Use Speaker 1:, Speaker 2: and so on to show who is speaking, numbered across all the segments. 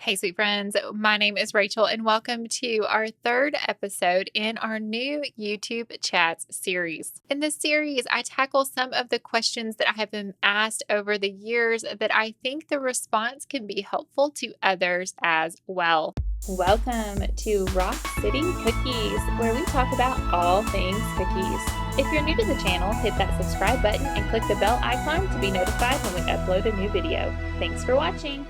Speaker 1: Hey, sweet friends. My name is Rachel, and welcome to our third episode in our new YouTube Chats series. In this series, I tackle some of the questions that I have been asked over the years that I think the response can be helpful to others as well. Welcome to Rock City Cookies, where we talk about all things cookies. If you're new to the channel, hit that subscribe button and click the bell icon to be notified when we upload a new video. Thanks for watching.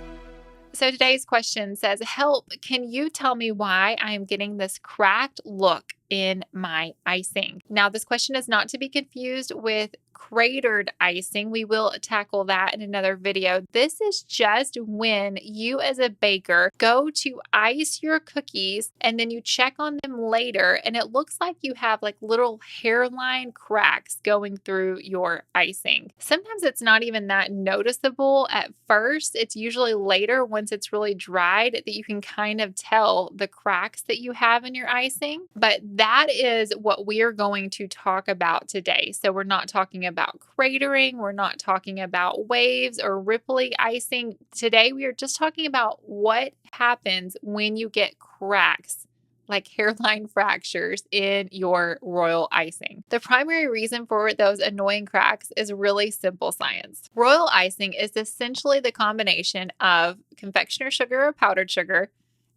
Speaker 1: So today's question says, help, can you tell me why I am getting this cracked look in my icing? Now, this question is not to be confused with cratered icing. We will tackle that in another video. This is just when you as a baker go to ice your cookies and then you check on them later and it looks like you have like little hairline cracks going through your icing. Sometimes it's not even that noticeable at first. It's usually later once it's really dried that you can kind of tell the cracks that you have in your icing. But that is what we are going to talk about today. So we're not talking about cratering. We're not talking about waves or ripply icing. Today, we are just talking about what happens when you get cracks like hairline fractures in your royal icing. The primary reason for those annoying cracks is really simple science. Royal icing is essentially the combination of confectioner sugar or powdered sugar,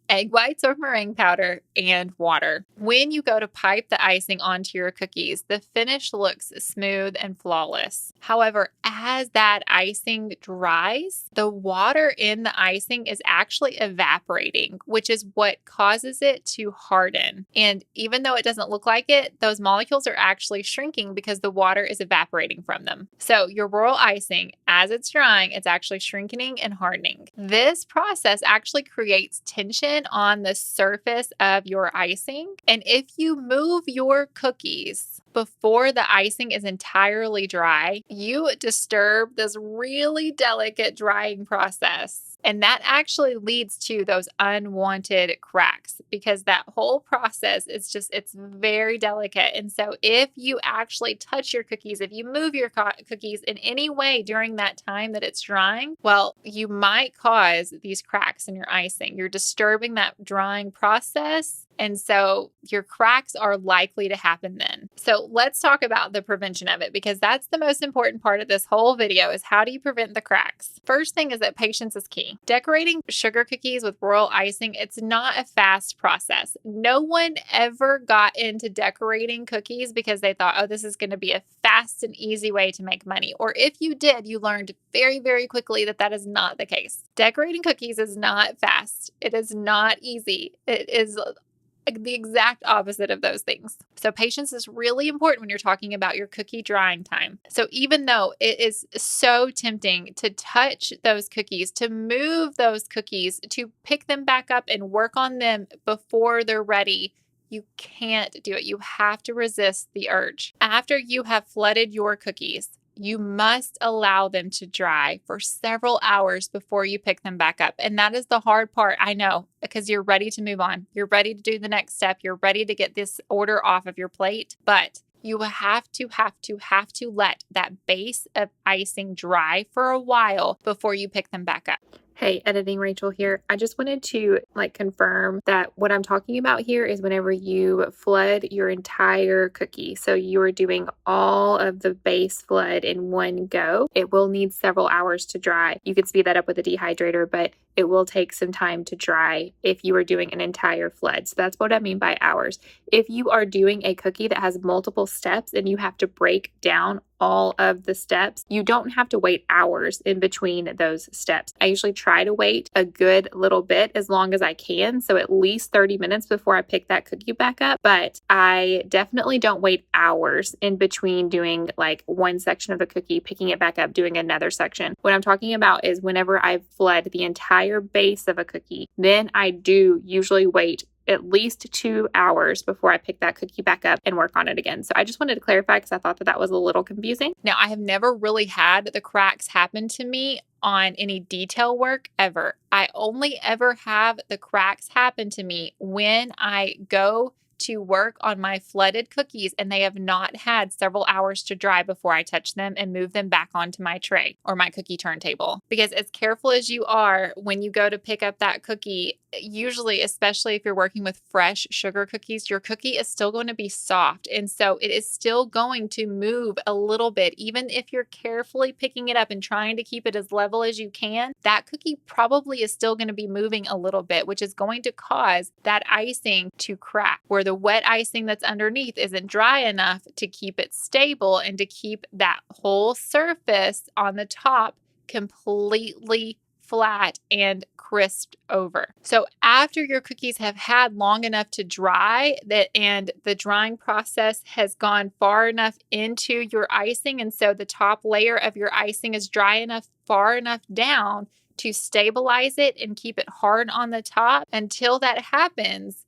Speaker 1: egg whites or meringue powder, and water. When you go to pipe the icing onto your cookies, the finish looks smooth and flawless. However, as that icing dries, the water in the icing is actually evaporating, which is what causes it to harden. And even though it doesn't look like it, those molecules are actually shrinking because the water is evaporating from them. So your royal icing, as it's drying, it's actually shrinking and hardening. This process actually creates tension on the surface of your icing. And if you move your cookies before the icing is entirely dry, you disturb this really delicate drying process. And that actually leads to those unwanted cracks because that whole process is it's very delicate. And so if you actually touch your cookies, if you move your cookies in any way during that time that it's drying, well, you might cause these cracks in your icing. You're disturbing that drying process. And so your cracks are likely to happen then. So let's talk about the prevention of it because that's the most important part of this whole video is how do you prevent the cracks? First thing is that patience is key. Decorating sugar cookies with royal icing, it's not a fast process. No one ever got into decorating cookies because they thought, oh, this is going to be a fast and easy way to make money. Or if you did, you learned very, very quickly that that is not the case. Decorating cookies is not fast. It is not easy. It is the exact opposite of those things. So patience is really important when you're talking about your cookie drying time. So even though it is so tempting to touch those cookies, to move those cookies, to pick them back up and work on them before they're ready, you can't do it. You have to resist the urge. After you have flooded your cookies, you must allow them to dry for several hours before you pick them back up. And that is the hard part, I know, because you're ready to move on. You're ready to do the next step. You're ready to get this order off of your plate. But you have to let that base of icing dry for a while before you pick them back up. Hey, Editing Rachel here. I just wanted to confirm that what I'm talking about here is whenever you flood your entire cookie. So you are doing all of the base flood in one go. It will need several hours to dry. You could speed that up with a dehydrator, but it will take some time to dry if you are doing an entire flood. So that's what I mean by hours. If you are doing a cookie that has multiple steps and you have to break down all of the steps, you don't have to wait hours in between those steps. I usually try to wait a good little bit as long as I can. So at least 30 minutes before I pick that cookie back up. But I definitely don't wait hours in between doing one section of the cookie, picking it back up, doing another section. What I'm talking about is whenever I've flooded the entire base of a cookie, then I do usually wait at least 2 hours before I pick that cookie back up and work on it again. So I just wanted to clarify because I thought that was a little confusing. Now, I have never really had the cracks happen to me on any detail work ever. I only ever have the cracks happen to me when I go to work on my flooded cookies and they have not had several hours to dry before I touch them and move them back onto my tray or my cookie turntable. Because as careful as you are when you go to pick up that cookie, usually, especially if you're working with fresh sugar cookies, your cookie is still going to be soft. And so it is still going to move a little bit. Even if you're carefully picking it up and trying to keep it as level as you can, that cookie probably is still going to be moving a little bit, which is going to cause that icing to crack, where the wet icing that's underneath isn't dry enough to keep it stable and to keep that whole surface on the top completely flat and crisped over. So after your cookies have had long enough to dry and the drying process has gone far enough into your icing, and so the top layer of your icing is dry enough, far enough down to stabilize it and keep it hard on the top, until that happens,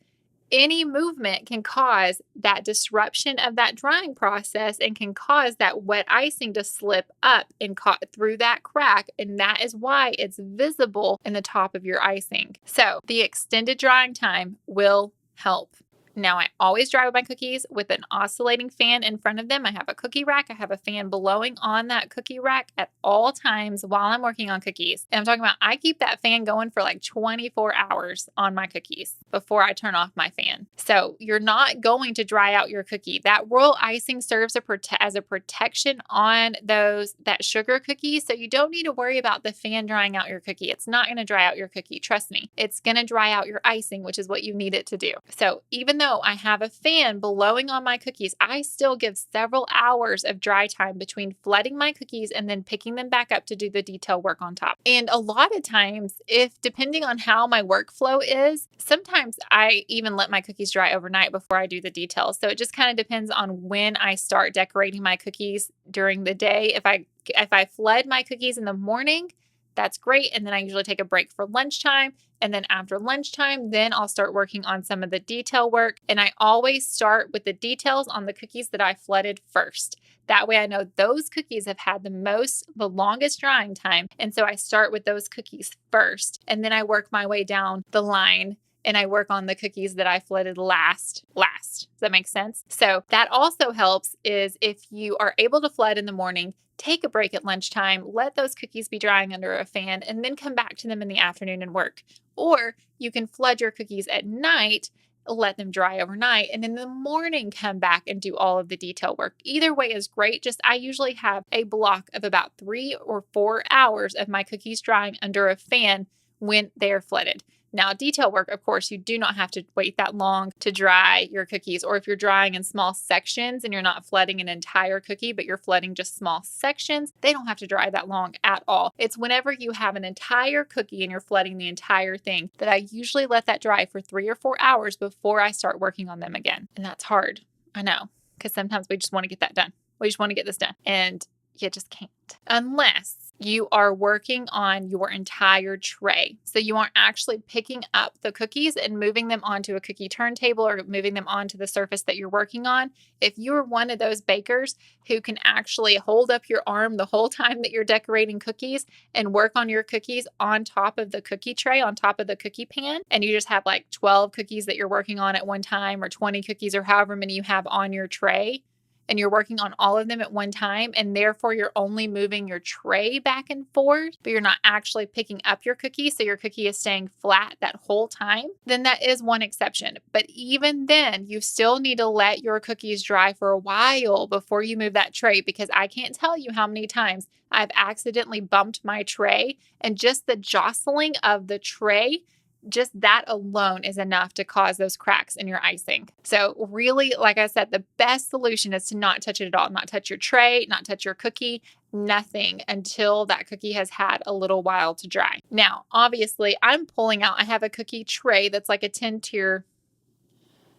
Speaker 1: any movement can cause that disruption of that drying process and can cause that wet icing to slip up and through that crack. And that is why it's visible in the top of your icing. So the extended drying time will help. Now, I always dry my cookies with an oscillating fan in front of them. I have a cookie rack. I have a fan blowing on that cookie rack at all times while I'm working on cookies. And I'm talking about, I keep that fan going for like 24 hours on my cookies before I turn off my fan. So you're not going to dry out your cookie. That royal icing serves as a protection on that sugar cookie. So you don't need to worry about the fan drying out your cookie. It's not going to dry out your cookie. Trust me. It's going to dry out your icing, which is what you need it to do. So even though I have a fan blowing on my cookies, I still give several hours of dry time between flooding my cookies and then picking them back up to do the detail work on top. And a lot of times, depending on how my workflow is, sometimes I even let my cookies dry overnight before I do the details. So it just kind of depends on when I start decorating my cookies during the day. If I flood my cookies in the morning, that's great. And then I usually take a break for lunchtime. And then after lunchtime, then I'll start working on some of the detail work. And I always start with the details on the cookies that I flooded first. That way I know those cookies have had the longest drying time. And so I start with those cookies first. And then I work my way down the line and I work on the cookies that I flooded last. Does that make sense? So that also helps is if you are able to flood in the morning, take a break at lunchtime, let those cookies be drying under a fan, and then come back to them in the afternoon and work. Or you can flood your cookies at night, let them dry overnight, and in the morning come back and do all of the detail work. Either way is great. I usually have a block of about 3 or 4 hours of my cookies drying under a fan when they are flooded. Now, detail work, of course, you do not have to wait that long to dry your cookies. Or if you're drying in small sections and you're not flooding an entire cookie, but you're flooding just small sections, they don't have to dry that long at all. It's whenever you have an entire cookie and you're flooding the entire thing that I usually let that dry for 3 or 4 hours before I start working on them again. And that's hard. I know, because sometimes we just want to get that done. We just want to get this done. And you just can't. Unless you are working on your entire tray. So you aren't actually picking up the cookies and moving them onto a cookie turntable or moving them onto the surface that you're working on. If you're one of those bakers who can actually hold up your arm the whole time that you're decorating cookies and work on your cookies on top of the cookie tray, on top of the cookie pan, and you just have like 12 cookies that you're working on at one time, or 20 cookies, or however many you have on your tray, and you're working on all of them at one time, and therefore you're only moving your tray back and forth, but you're not actually picking up your cookie, so your cookie is staying flat that whole time, then that is one exception. But even then, you still need to let your cookies dry for a while before you move that tray, because I can't tell you how many times I've accidentally bumped my tray, and just the jostling of the tray, just that alone is enough to cause those cracks in your icing. So really, like I said, the best solution is to not touch it at all. Not touch your tray, not touch your cookie, nothing until that cookie has had a little while to dry. Now, obviously, I'm pulling out, I have a cookie tray that's like a 10-tier.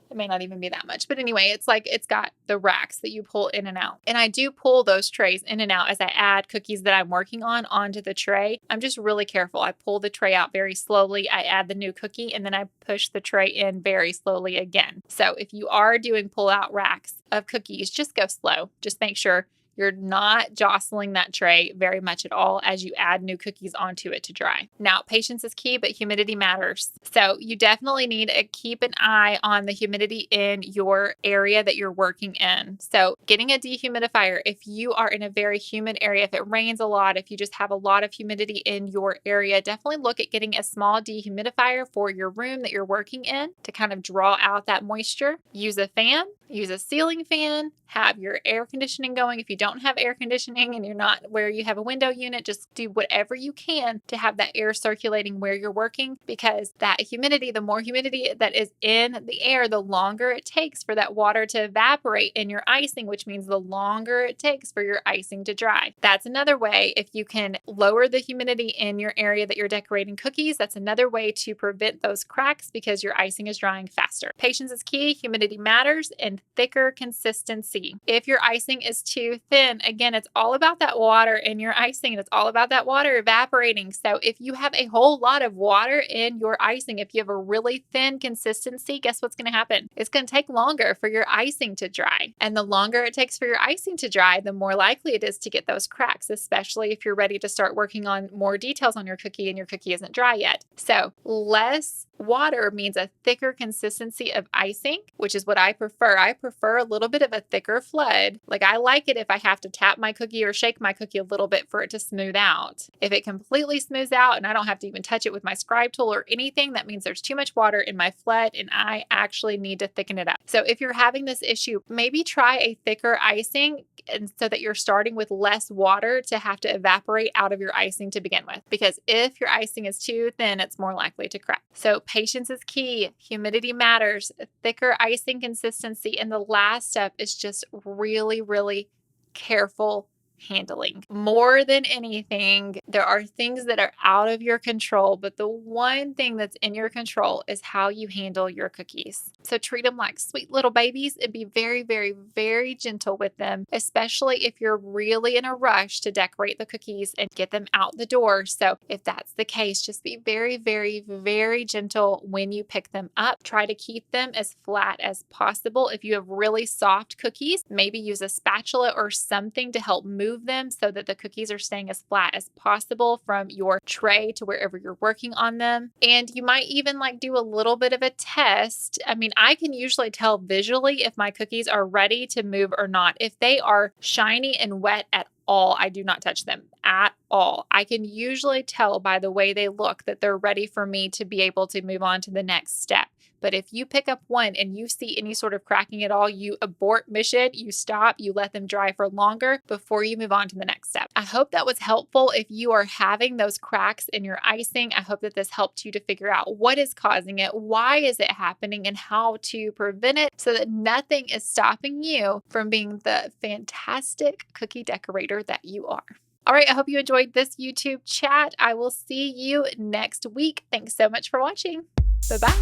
Speaker 1: It may not even be that much, but anyway, it's got the racks that you pull in and out. And I do pull those trays in and out as I add cookies that I'm working on onto the tray. I'm just really careful. I pull the tray out very slowly. I add the new cookie, and then I push the tray in very slowly again. So if you are doing pull out racks of cookies, just go slow. Just make sure You're not jostling that tray very much at all as you add new cookies onto it to dry. Now, patience is key, but humidity matters. So you definitely need to keep an eye on the humidity in your area that you're working in. So getting a dehumidifier, if you are in a very humid area, if it rains a lot, if you just have a lot of humidity in your area, definitely look at getting a small dehumidifier for your room that you're working in to kind of draw out that moisture. Use a fan, use a ceiling fan, have your air conditioning going. If you don't have air conditioning and you're not where you have a window unit, just do whatever you can to have that air circulating where you're working, because that humidity, the more humidity that is in the air, the longer it takes for that water to evaporate in your icing, which means the longer it takes for your icing to dry. That's another way. If you can lower the humidity in your area that you're decorating cookies, that's another way to prevent those cracks because your icing is drying faster. Patience is key, humidity matters, and thicker consistency. If your icing is too thin, again, it's all about that water in your icing, and it's all about that water evaporating. So if you have a whole lot of water in your icing, if you have a really thin consistency, guess what's going to happen? It's going to take longer for your icing to dry. And the longer it takes for your icing to dry, the more likely it is to get those cracks, especially if you're ready to start working on more details on your cookie and your cookie isn't dry yet. So less water means a thicker consistency of icing, which is what I prefer. I prefer a little bit of a thicker flood. Like, I like it if I have to tap my cookie or shake my cookie a little bit for it to smooth out. If it completely smooths out and I don't have to even touch it with my scribe tool or anything, that means there's too much water in my flood and I actually need to thicken it up. So if you're having this issue, maybe try a thicker icing, and so that you're starting with less water to have to evaporate out of your icing to begin with. Because if your icing is too thin, it's more likely to crack. So patience is key. Humidity matters. Thicker icing consistency. And the last step is just really, really careful handling. More than anything, there are things that are out of your control, but the one thing that's in your control is how you handle your cookies. So treat them like sweet little babies and be very, very, very gentle with them, especially if you're really in a rush to decorate the cookies and get them out the door. So if that's the case, just be very, very, very gentle when you pick them up. Try to keep them as flat as possible. If you have really soft cookies, maybe use a spatula or something to help move them so that the cookies are staying as flat as possible from your tray to wherever you're working on them. And you might even do a little bit of a test. I mean, I can usually tell visually if my cookies are ready to move or not. If they are shiny and wet at all, I do not touch them at all. I can usually tell by the way they look that they're ready for me to be able to move on to the next step. But if you pick up one and you see any sort of cracking at all, you abort mission, you stop, you let them dry for longer before you move on to the next step. I hope that was helpful. If you are having those cracks in your icing, I hope that this helped you to figure out what is causing it, why is it happening, and how to prevent it so that nothing is stopping you from being the fantastic cookie decorator that you are. All right, I hope you enjoyed this YouTube chat. I will see you next week. Thanks so much for watching. Bye-bye.